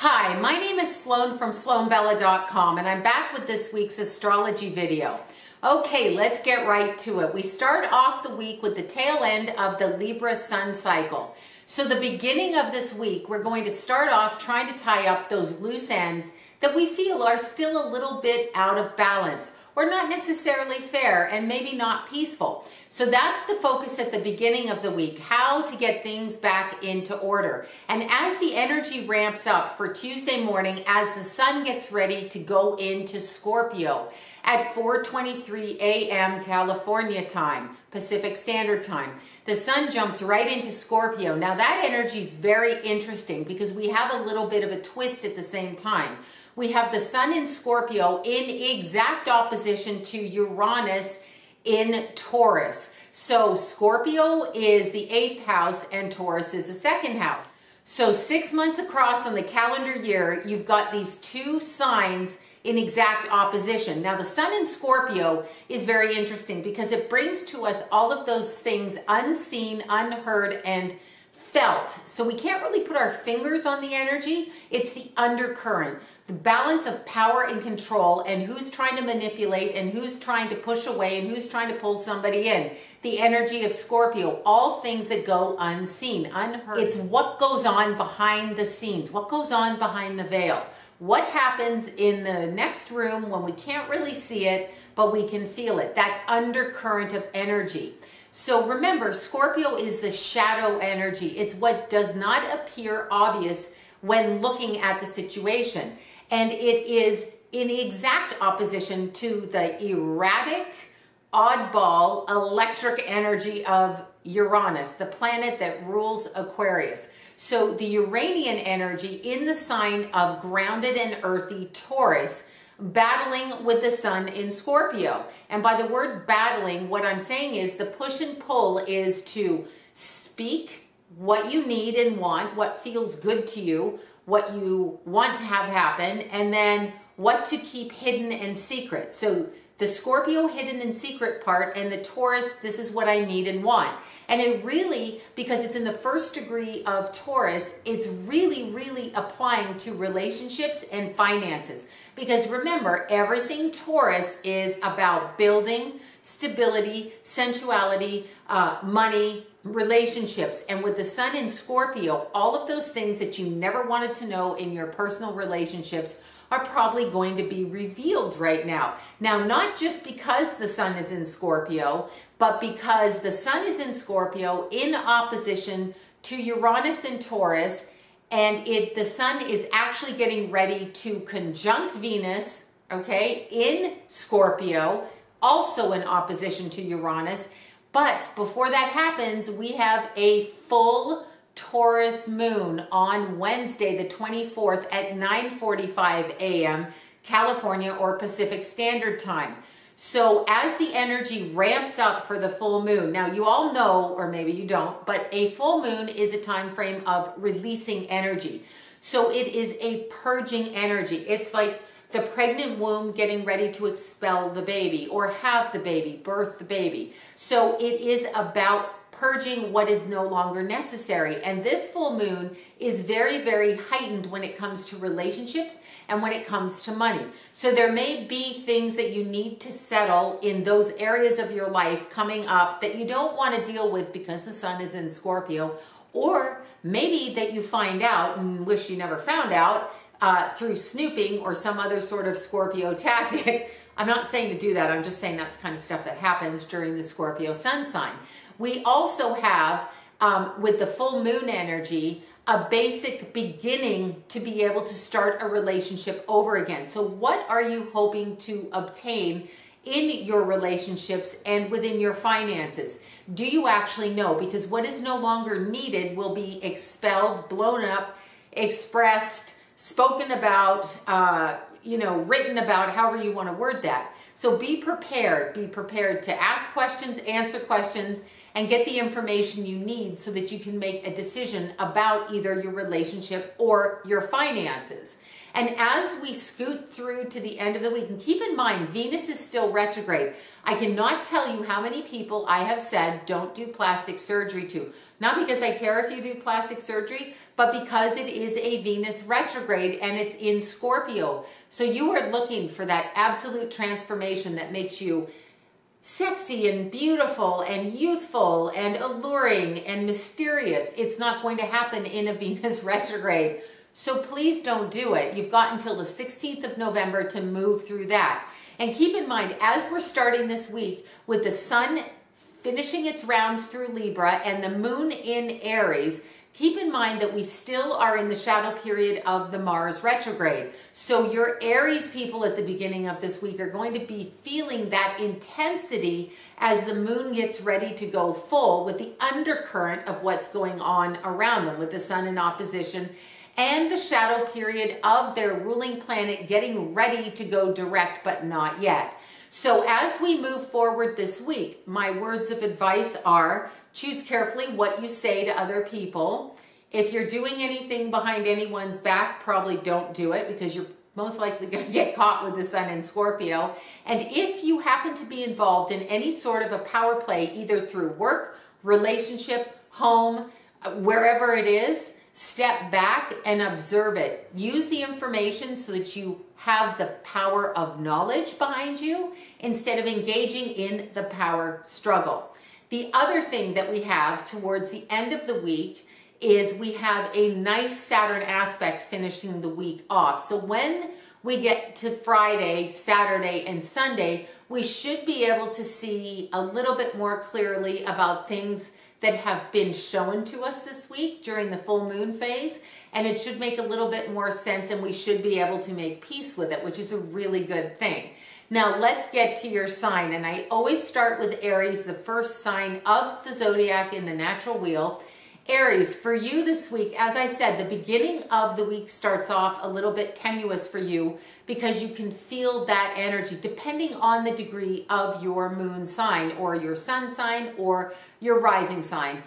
Hi, my name is Sloan from SloanBella.com, and I'm back with this week's astrology video. Okay, let's get right to it. We start off the week with the tail end of the Libra sun cycle. So the beginning of this week, we're going to start off trying to tie up those loose ends that we feel are still a little bit out of balance, or not necessarily fair and maybe not peaceful. So that's the focus at the beginning of the week, how to get things back into order. And as the energy ramps up for Tuesday morning, as the sun gets ready to go into Scorpio at 4:23 a.m. California time, Pacific Standard Time, the sun jumps right into Scorpio. Now that energy is very interesting because we have a little bit of a twist at the same time. We have the sun in Scorpio in exact opposition to Uranus in Taurus. So Scorpio is the 8th house and Taurus is the 2nd house. So 6 months across on the calendar year, you've got these two signs in exact opposition. Now the sun in Scorpio is very interesting because it brings to us all of those things unseen, unheard, and felt. So we can't really put our fingers on the energy. It's the undercurrent, the balance of power and control, and who's trying to manipulate and who's trying to push away and who's trying to pull somebody in. The energy of Scorpio, all things that go unseen, unheard. It's what goes on behind the scenes, what goes on behind the veil. What happens in the next room when we can't really see it, but we can feel it, that undercurrent of energy. So remember, Scorpio is the shadow energy. It's what does not appear obvious when looking at the situation. And it is in exact opposition to the erratic, oddball, electric energy of Uranus, the planet that rules Aquarius. So the Uranian energy in the sign of grounded and earthy Taurus, battling with the sun in Scorpio. And by the word battling, what I'm saying is the push and pull is to speak what you need and want, what feels good to you, what you want to have happen, and then what to keep hidden and secret. So the Scorpio hidden and secret part, and the Taurus, this is what I need and want. And it really, because it's in the first degree of Taurus, it's really applying to relationships and finances. Because remember, everything Taurus is about building, stability, sensuality, money, relationships. And with the sun in Scorpio, all of those things that you never wanted to know in your personal relationships are probably going to be revealed right now. Now, not just because the sun is in Scorpio, but because the sun is in Scorpio in opposition to Uranus and Taurus, and the sun is actually getting ready to conjunct Venus, okay, in Scorpio, also in opposition to Uranus. But before that happens, we have a full Taurus moon on Wednesday, the 24th at 9:45 a.m. California or Pacific Standard Time. So as the energy ramps up for the full moon, now you all know, or maybe you don't, but a full moon is a time frame of releasing energy. So it is a purging energy. It's like the pregnant womb getting ready to expel the baby or have the baby, birth the baby. So it is about purging what is no longer necessary. And this full moon is very heightened when it comes to relationships and when it comes to money. So there may be things that you need to settle in those areas of your life coming up that you don't want to deal with because the sun is in Scorpio, or maybe that you find out and wish you never found out through snooping or some other sort of Scorpio tactic. I'm not saying to do that. I'm just saying that's kind of stuff that happens during the Scorpio sun sign. We also have, with the full moon energy, a basic beginning to be able to start a relationship over again. So what are you hoping to obtain in your relationships and within your finances? Do you actually know? Because what is no longer needed will be expelled, blown up, expressed, spoken about, written about, however you want to word that. So be prepared. Be prepared to ask questions, answer questions, and get the information you need so that you can make a decision about either your relationship or your finances. And as we scoot through to the end of the week, and keep in mind, Venus is still retrograde. I cannot tell you how many people I have said don't do plastic surgery to. Not because I care if you do plastic surgery, but because it is a Venus retrograde and it's in Scorpio. So you are looking for that absolute transformation that makes you sexy and beautiful and youthful and alluring and mysterious. It's not going to happen in a Venus retrograde. So please don't do it. You've got until the 16th of November to move through that. And keep in mind, as we're starting this week with the sun finishing its rounds through Libra and the moon in Aries, keep in mind that we still are in the shadow period of the Mars retrograde. So your Aries people at the beginning of this week are going to be feeling that intensity as the moon gets ready to go full, with the undercurrent of what's going on around them with the sun in opposition and the shadow period of their ruling planet getting ready to go direct, but not yet. So as we move forward this week, my words of advice are: choose carefully what you say to other people. If you're doing anything behind anyone's back, probably don't do it, because you're most likely going to get caught with the sun in Scorpio. And if you happen to be involved in any sort of a power play, either through work, relationship, home, wherever it is, step back and observe it. Use the information so that you have the power of knowledge behind you instead of engaging in the power struggle. The other thing that we have towards the end of the week is we have a nice Saturn aspect finishing the week off. So when we get to Friday, Saturday, and Sunday, we should be able to see a little bit more clearly about things that have been shown to us this week during the full moon phase, and it should make a little bit more sense, and we should be able to make peace with it, which is a really good thing. Now let's get to your sign, and I always start with Aries, the first sign of the zodiac in the natural wheel. Aries, for you this week, as I said, the beginning of the week starts off a little bit tenuous for you because you can feel that energy depending on the degree of your moon sign or your sun sign or your rising sign,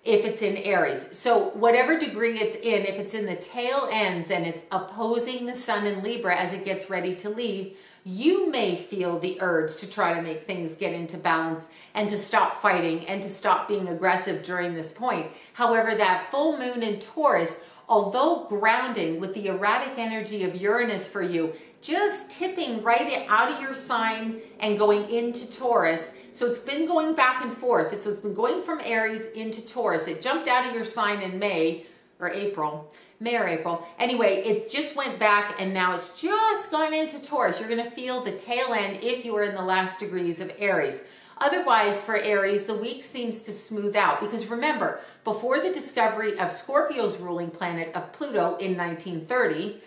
if it's in Aries. So whatever degree it's in, if it's in the tail ends and it's opposing the sun in Libra as it gets ready to leave, you may feel the urge to try to make things get into balance and to stop fighting and to stop being aggressive during this point. However, that full moon in Taurus, although grounding with the erratic energy of Uranus for you, just tipping right out of your sign and going into Taurus. So it's been going back and forth. So it's been going from Aries into Taurus. It jumped out of your sign in May or April. Anyway, it just went back and now it's just gone into Taurus. You're going to feel the tail end if you are in the last degrees of Aries. Otherwise, for Aries, the week seems to smooth out because remember, before the discovery of Scorpio's ruling planet of Pluto in 1930,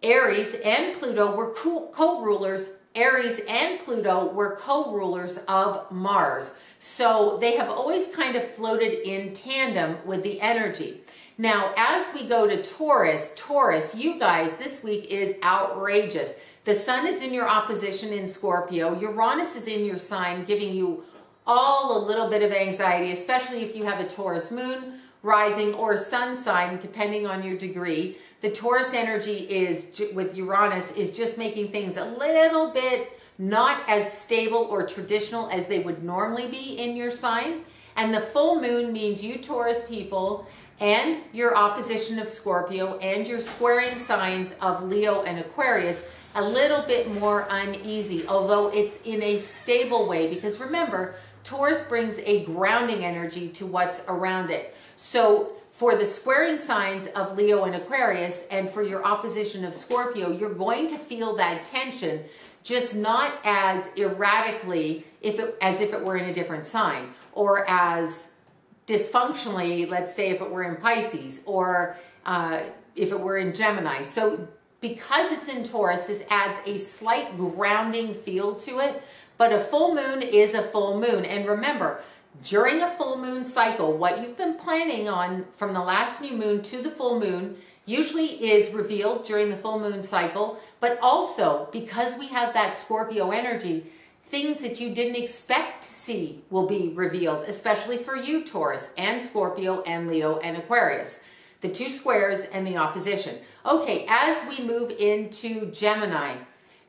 Aries and Pluto were co-rulers. Aries and Pluto were co-rulers of Mars. So they have always kind of floated in tandem with the energy. Now, as we go to Taurus, you guys, this week is outrageous. The sun is in your opposition in Scorpio. Uranus is in your sign, giving you all a little bit of anxiety, especially if you have a Taurus moon, rising, or sun sign, depending on your degree. The Taurus energy is, with Uranus, is just making things a little bit not as stable or traditional as they would normally be in your sign. And the full moon means you Taurus people and your opposition of Scorpio and your squaring signs of Leo and Aquarius a little bit more uneasy, although it's in a stable way, because remember, Taurus brings a grounding energy to what's around it. So for the squaring signs of Leo and Aquarius and for your opposition of Scorpio, you're going to feel that tension, just not as erratically as if it were in a different sign, or as dysfunctionally, let's say if it were in Pisces, or if it were in Gemini. So because it's in Taurus, this adds a slight grounding feel to it, but a full moon is a full moon. And remember, during a full moon cycle, what you've been planning on from the last new moon to the full moon usually is revealed during the full moon cycle, but also because we have that Scorpio energy, things that you didn't expect to see will be revealed, especially for you, Taurus, and Scorpio, and Leo, and Aquarius. The two squares and the opposition. Okay, as we move into Gemini,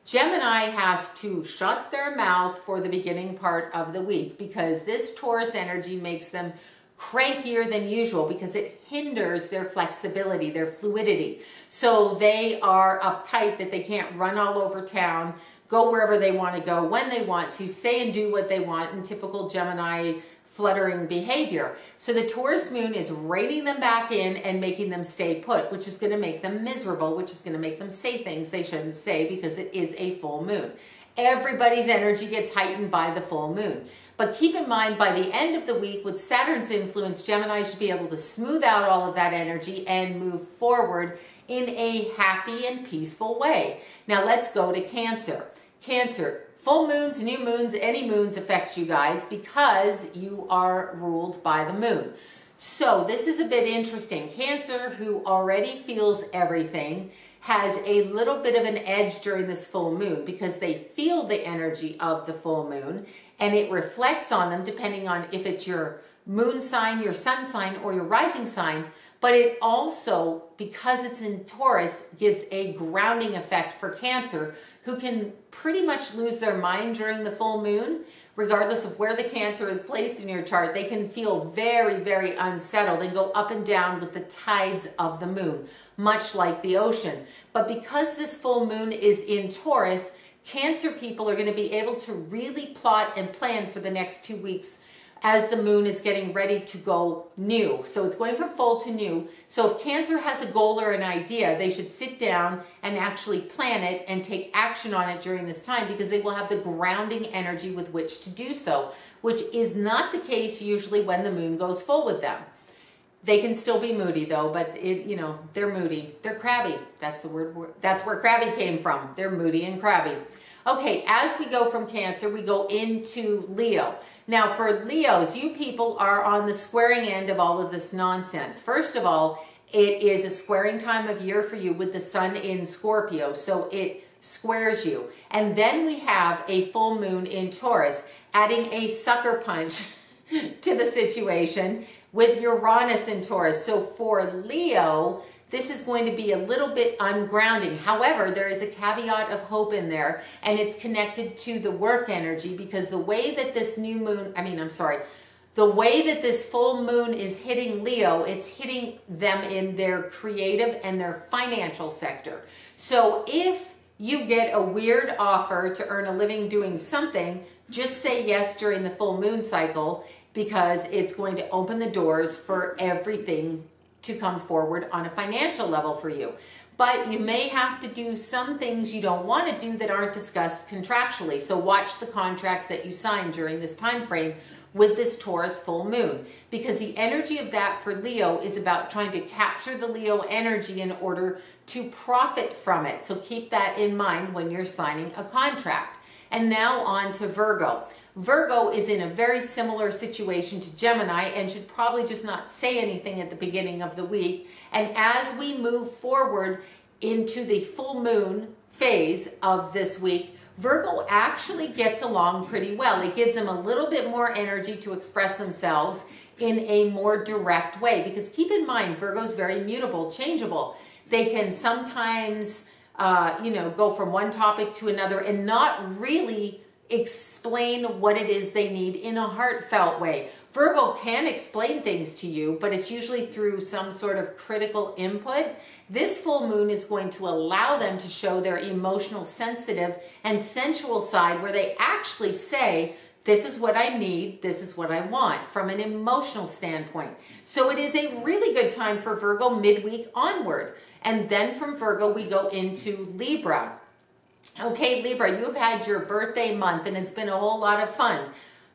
Gemini has to shut their mouth for the beginning part of the week because this Taurus energy makes them crankier than usual because it hinders their flexibility, their fluidity. So they are uptight that they can't run all over town, go wherever they want to go, when they want to, say and do what they want in typical Gemini fluttering behavior. So the Taurus moon is reining them back in and making them stay put, which is going to make them miserable, which is going to make them say things they shouldn't say because it is a full moon. Everybody's energy gets heightened by the full moon. But keep in mind, by the end of the week, with Saturn's influence, Gemini should be able to smooth out all of that energy and move forward in a happy and peaceful way. Now let's go to Cancer. Cancer, full moons, new moons, any moons affect you guys because you are ruled by the moon. So this is a bit interesting. Cancer, who already feels everything, has a little bit of an edge during this full moon because they feel the energy of the full moon and it reflects on them depending on if it's your moon sign, your sun sign, or your rising sign. But it also, because it's in Taurus, gives a grounding effect for Cancer, who can pretty much lose their mind during the full moon. Regardless of where the Cancer is placed in your chart, they can feel very, very unsettled and go up and down with the tides of the moon, much like the ocean. But because this full moon is in Taurus, Cancer people are going to be able to really plot and plan for the next 2 weeks as the moon is getting ready to go new. So it's going from full to new. So if Cancer has a goal or an idea, they should sit down and actually plan it and take action on it during this time because they will have the grounding energy with which to do so, which is not the case usually when the moon goes full with them. They can still be moody though, but they're moody. They're crabby. That's the word. That's where crabby came from. They're moody and crabby. Okay, as we go from Cancer, we go into Leo. Now for Leos, you people are on the squaring end of all of this nonsense. First of all, it is a squaring time of year for you with the sun in Scorpio, so it squares you. And then we have a full moon in Taurus, adding a sucker punch to the situation with Uranus in Taurus. So for Leo, this is going to be a little bit ungrounding. However, there is a caveat of hope in there, and it's connected to the work energy because the way that this the way that this full moon is hitting Leo, it's hitting them in their creative and their financial sector. So if you get a weird offer to earn a living doing something, just say yes during the full moon cycle because it's going to open the doors for everything to come forward on a financial level for you. But you may have to do some things you don't want to do that aren't discussed contractually. So watch the contracts that you sign during this time frame with this Taurus full moon, because the energy of that for Leo is about trying to capture the Leo energy in order to profit from it. So keep that in mind when you're signing a contract. And now on to Virgo. Virgo is in a very similar situation to Gemini and should probably just not say anything at the beginning of the week. And as we move forward into the full moon phase of this week, Virgo actually gets along pretty well. It gives them a little bit more energy to express themselves in a more direct way, because keep in mind, Virgo is very mutable, changeable. They can sometimes, go from one topic to another and not really explain what it is they need in a heartfelt way. Virgo can explain things to you, but it's usually through some sort of critical input. This full moon is going to allow them to show their emotional, sensitive, and sensual side, where they actually say, this is what I need, this is what I want, from an emotional standpoint. So it is a really good time for Virgo midweek onward. And then from Virgo, we go into Libra. Okay, Libra, you have had your birthday month and it's been a whole lot of fun.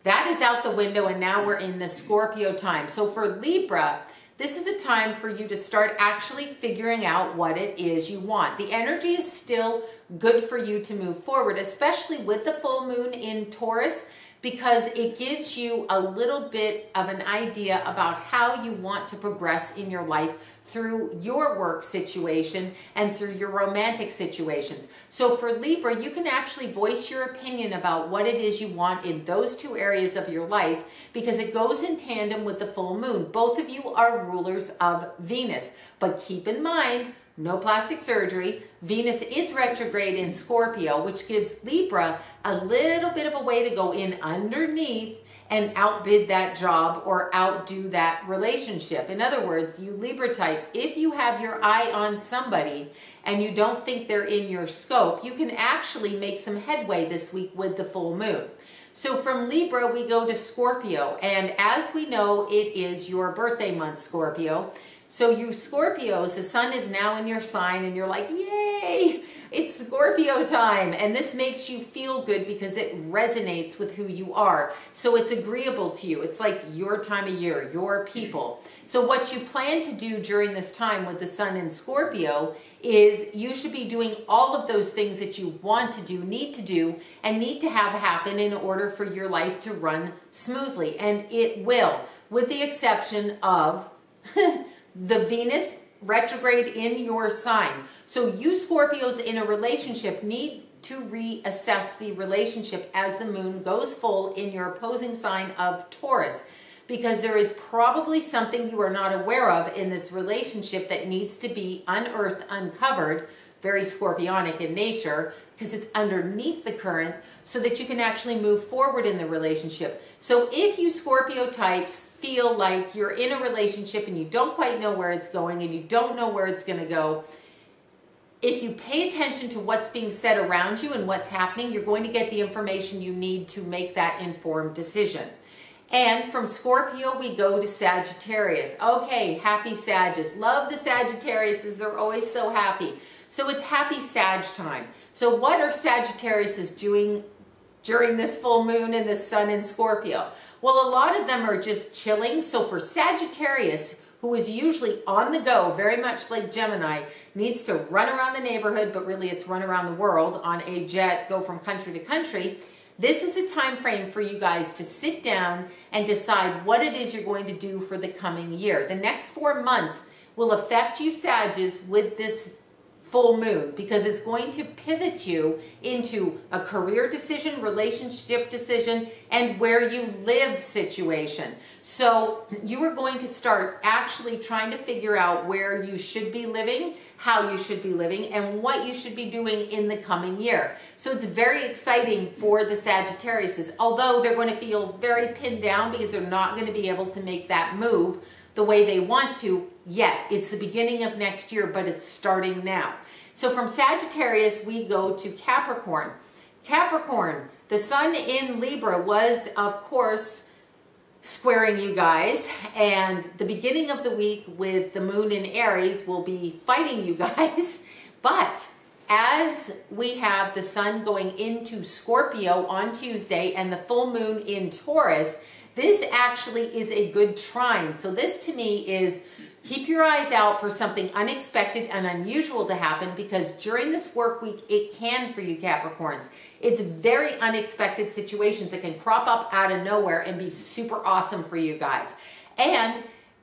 That is out the window, and now we're in the Scorpio time. So for Libra, this is a time for you to start actually figuring out what it is you want. The energy is still good for you to move forward, especially with the full moon in Taurus, because it gives you a little bit of an idea about how you want to progress in your life through your work situation and through your romantic situations. So for Libra, you can actually voice your opinion about what it is you want in those two areas of your life, because it goes in tandem with the full moon. Both of you are rulers of Venus, but keep in mind, no plastic surgery. Venus is retrograde in Scorpio, which gives Libra a little bit of a way to go in underneath and outbid that job or outdo that relationship. In other words, you Libra types, if you have your eye on somebody and you don't think they're in your scope, you can actually make some headway this week with the full moon. So from Libra, we go to Scorpio. And as we know, it is your birthday month, Scorpio. So you Scorpios, the sun is now in your sign and you're like, yay, it's Scorpio time. And this makes you feel good because it resonates with who you are. So it's agreeable to you. It's like your time of year, your people. So what you plan to do during this time with the sun in Scorpio is you should be doing all of those things that you want to do, and need to have happen in order for your life to run smoothly. And it will, with the exception of the Venus retrograde in your sign. So you Scorpios in a relationship need to reassess the relationship as the moon goes full in your opposing sign of Taurus, because there is probably something you are not aware of in this relationship that needs to be unearthed, uncovered, very scorpionic in nature, because it's underneath the current, so that you can actually move forward in the relationship. So if you Scorpio types feel like you're in a relationship and you don't quite know where it's going and you don't know where it's going to go, if you pay attention to what's being said around you and what's happening, you're going to get the information you need to make that informed decision. And from Scorpio, we go to Sagittarius. Okay, happy Sagittarius. Love the Sagittariuses. They're always so happy. So it's happy Sag time. So what are Sagittariuses doing during this full moon and the sun in Scorpio? Well, a lot of them are just chilling. So for Sagittarius, who is usually on the go, very much like Gemini, needs to run around the neighborhood, but really it's run around the world on a jet, go from country to country. This is a time frame for you guys to sit down and decide what it is you're going to do for the coming year. The next 4 months will affect you Sages with this full moon, because it's going to pivot you into a career decision, relationship decision, and where you live situation. So you are going to start actually trying to figure out where you should be living, how you should be living, and what you should be doing in the coming year. So it's very exciting for the Sagittariuses, although they're going to feel very pinned down because they're not going to be able to make that move the way they want to yet. It's the beginning of next year, but it's starting now. So from Sagittarius, we go to Capricorn. Capricorn, the sun in Libra was, of course, squaring you guys, and the beginning of the week with the moon in Aries will be fighting you guys. But as we have the sun going into Scorpio on Tuesday and the full moon in Taurus, this actually is a good trine. So this to me is, keep your eyes out for something unexpected and unusual to happen, because during this work week, it can for you Capricorns. It's very unexpected situations that can crop up out of nowhere and be super awesome for you guys. And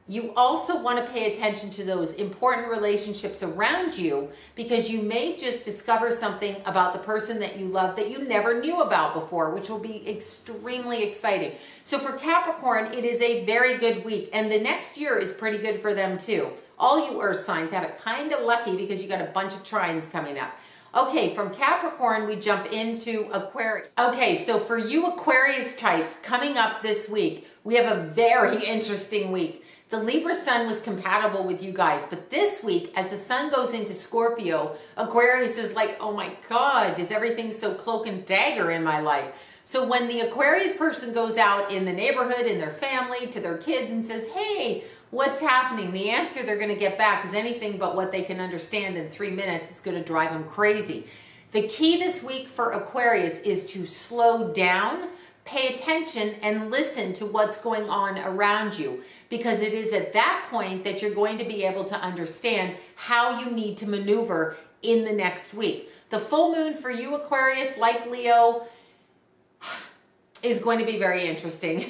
you also want to pay attention to those important relationships around you, because you may just discover something about the person that you love that you never knew about before, which will be extremely exciting. So for Capricorn, it is a very good week, and the next year is pretty good for them too. All you earth signs have it kind of lucky because you got a bunch of trines coming up. Okay, from Capricorn, we jump into Aquarius. Okay, so for you Aquarius types, coming up this week, we have a very interesting week. The Libra sun was compatible with you guys, but this week, as the sun goes into Scorpio, Aquarius is like, oh my God, is everything so cloak and dagger in my life? So when the Aquarius person goes out in the neighborhood, in their family, to their kids and says, hey, what's happening? The answer they're going to get back is anything but what they can understand in 3 minutes. It's going to drive them crazy. The key this week for Aquarius is to slow down, pay attention, and listen to what's going on around you, because it is at that point that you're going to be able to understand how you need to maneuver in the next week. The full moon for you Aquarius, like Leo, is going to be very interesting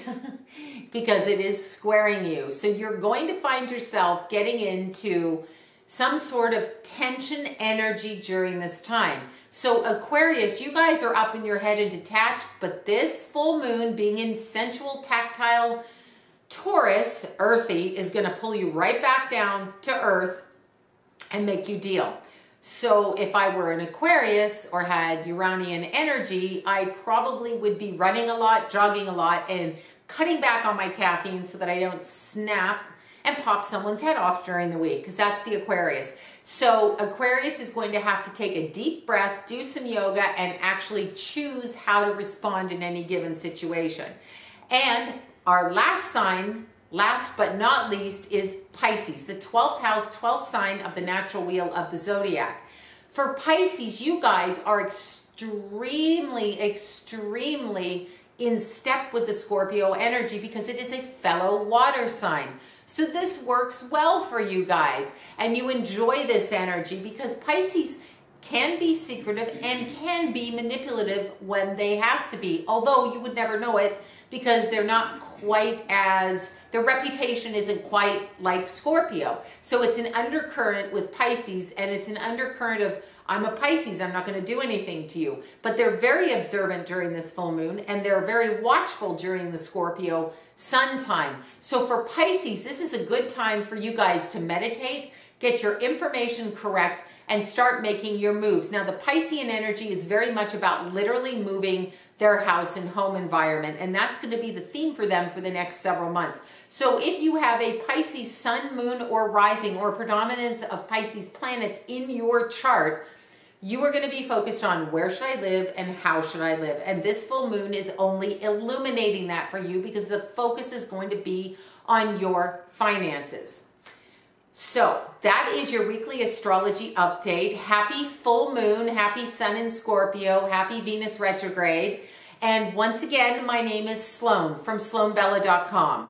because it is squaring you. So you're going to find yourself getting into some sort of tension energy during this time. So Aquarius, you guys are up in your head and detached, but this full moon being in sensual, tactile Taurus, earthy, is going to pull you right back down to earth and make you deal. So if I were an Aquarius or had Uranian energy, I probably would be running a lot, jogging a lot, and cutting back on my caffeine so that I don't snap and pop someone's head off during the week, because that's the Aquarius. So Aquarius is going to have to take a deep breath, do some yoga, and actually choose how to respond in any given situation. And our last sign, last but not least, is Pisces, the 12th house, 12th sign of the natural wheel of the zodiac. For Pisces, you guys are extremely in step with the Scorpio energy because it is a fellow water sign. So this works well for you guys, and you enjoy this energy because Pisces can be secretive and can be manipulative when they have to be, although you would never know it because they're not quite as, their reputation isn't quite like Scorpio. So it's an undercurrent with Pisces, and it's an undercurrent of, I'm a Pisces, I'm not going to do anything to you. But they're very observant during this full moon, and they're very watchful during the Scorpio sun time. So for Pisces, this is a good time for you guys to meditate, get your information correct, and start making your moves. Now, the Piscean energy is very much about literally moving their house and home environment, and that's going to be the theme for them for the next several months. So if you have a Pisces sun, moon, or rising, or predominance of Pisces planets in your chart, you are going to be focused on where should I live and how should I live. And this full moon is only illuminating that for you because the focus is going to be on your finances. So that is your weekly astrology update. Happy full moon, happy sun in Scorpio, happy Venus retrograde. And once again, my name is Sloan from SloanBella.com.